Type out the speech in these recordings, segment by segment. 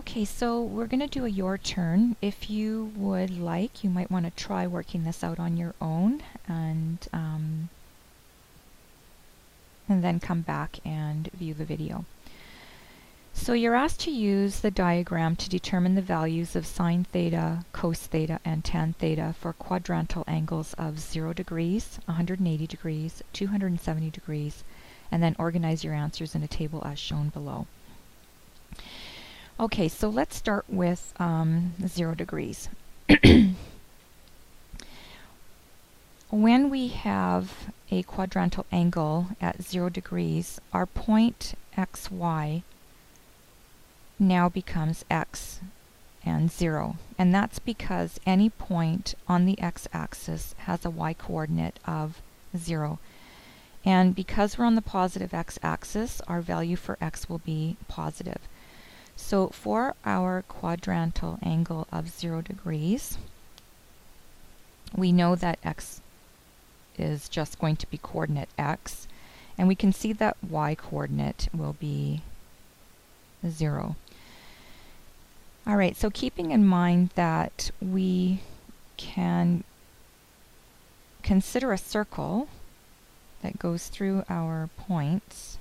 Okay, so we're going to do a your turn. If you would like, you might want to try working this out on your own and then come back and view the video. So you're asked to use the diagram to determine the values of sine theta, cos theta, and tan theta for quadrantal angles of 0 degrees, 180 degrees, 270 degrees, and then organize your answers in a table as shown below. Okay, so let's start with 0 degrees. When we have a quadrantal angle at 0 degrees, our point xy now becomes x and 0. And that's because any point on the x-axis has a y-coordinate of 0. And because we're on the positive x-axis, our value for x will be positive. So for our quadrantal angle of 0 degrees, we know that x is just going to be coordinate x, and we can see that y-coordinate will be 0. Alright, so keeping in mind that we can consider a circle that goes through our points.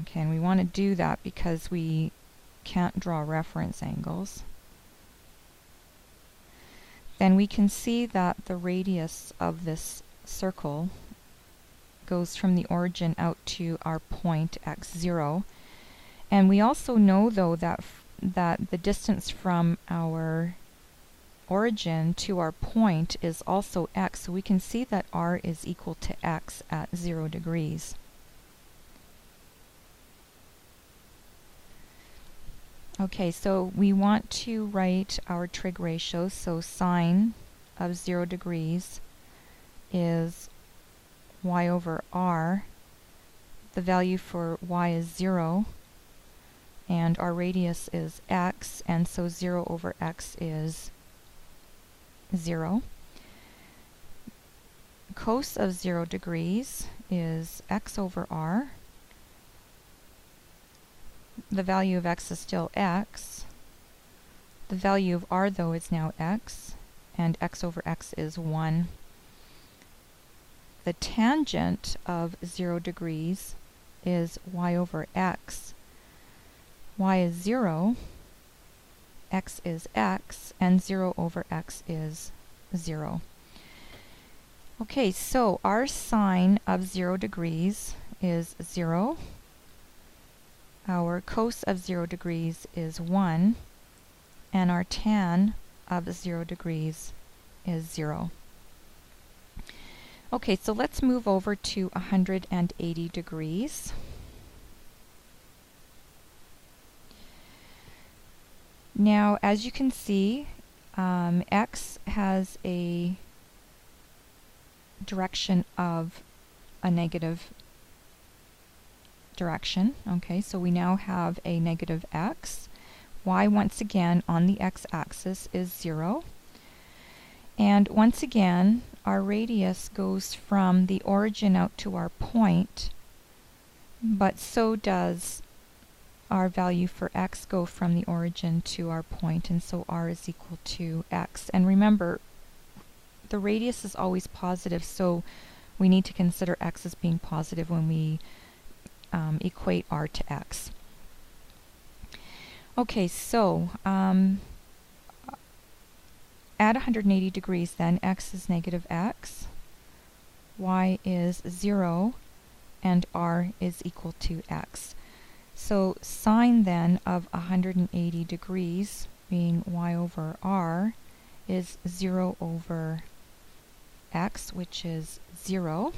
Okay, and we want to do that because we can't draw reference angles. Then we can see that the radius of this circle goes from the origin out to our point x0. And we also know, though, that the distance from our origin to our point is also x, so we can see that r is equal to x at 0 degrees. Okay, so we want to write our trig ratios. So sine of 0 degrees is y over r. The value for y is 0. And our radius is x, and so 0 over x is 0. Cos of 0 degrees is x over r. The value of x is still x. The value of r, though, is now x, and x over x is 1. The tangent of 0 degrees is y over x. Y is 0, x is x, and 0 over x is 0. Okay, so our sine of 0 degrees is 0. Our cos of 0 degrees is 1. And our tan of 0 degrees is 0. Okay, so let's move over to 180 degrees. Now, as you can see, x has a direction of a negative direction. Okay, so we now have a negative x. Y, once again, on the x-axis is 0. And once again, our radius goes from the origin out to our point, but so does our value for x go from the origin to our point, and so r is equal to x. And remember, the radius is always positive, so we need to consider x as being positive when we equate r to x. Okay, so at 180 degrees then, x is negative x, y is 0, and r is equal to x. So sine then of 180 degrees, being y over r, is 0 over x, which is 0.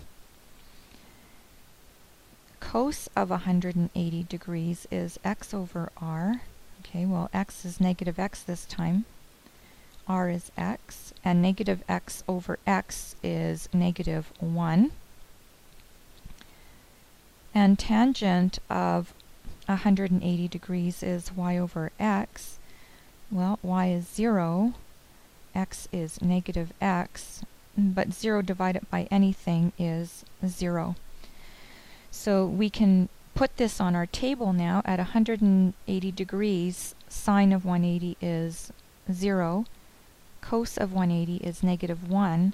Cos of 180 degrees is x over r. Okay, well, x is negative x this time. R is x, and negative x over x is negative 1. And tangent of 180 degrees is y over x. Well, y is 0, x is negative x, but 0 divided by anything is 0. So we can put this on our table now, at 180 degrees, sine of 180 is 0, cos of 180 is -1,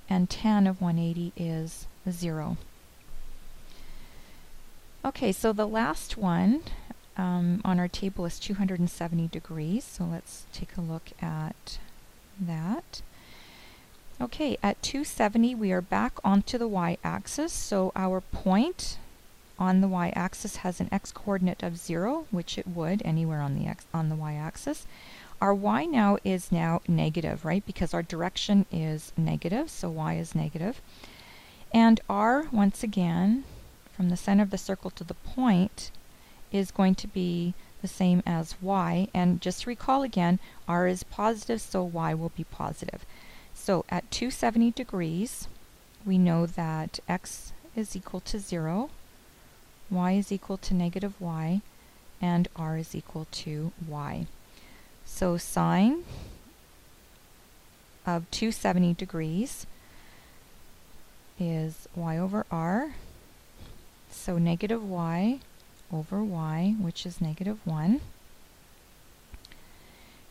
and tan of 180 is 0. Okay, so the last one on our table is 270 degrees, so let's take a look at that. Okay, at 270 we are back onto the y-axis, so our point on the y-axis has an x-coordinate of 0, which it would anywhere on the y-axis. Our y now is negative, right? Because our direction is negative, so y is negative. And r, once again, from the center of the circle to the point, is going to be the same as y. And just recall again, r is positive, so y will be positive. So at 270 degrees, we know that x is equal to 0, y is equal to -y, and r is equal to y. So sine of 270 degrees is y over r, so -y over y, which is -1.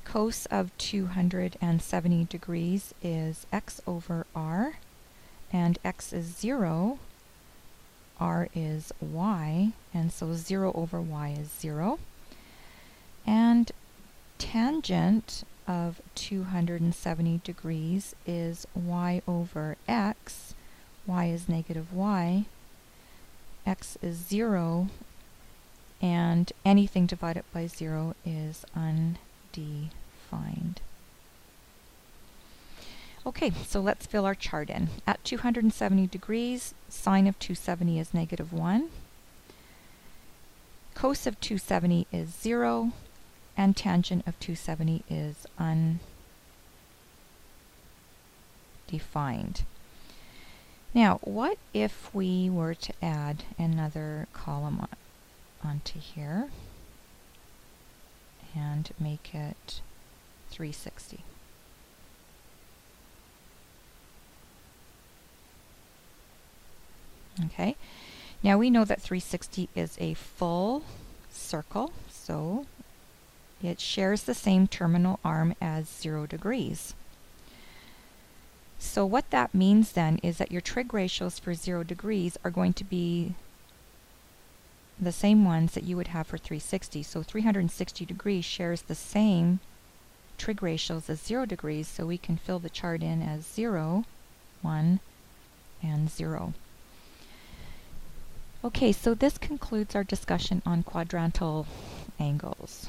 Cos of 270 degrees is x over r, and x is 0, r is y, and so 0 over y is 0. And tangent of 270 degrees is y over x, y is -y, x is 0, and anything divided by 0 is undefined. Okay, so let's fill our chart in. At 270 degrees, sine of 270 is -1, cos of 270 is 0, and tangent of 270 is undefined. Now, what if we were to add another column onto here and make it 360? Okay, now we know that 360 is a full circle, so it shares the same terminal arm as 0 degrees. So what that means then is that your trig ratios for 0 degrees are going to be the same ones that you would have for 360. So 360 degrees shares the same trig ratios as 0 degrees, so we can fill the chart in as 0, 1, and 0. Okay, so this concludes our discussion on quadrantal angles.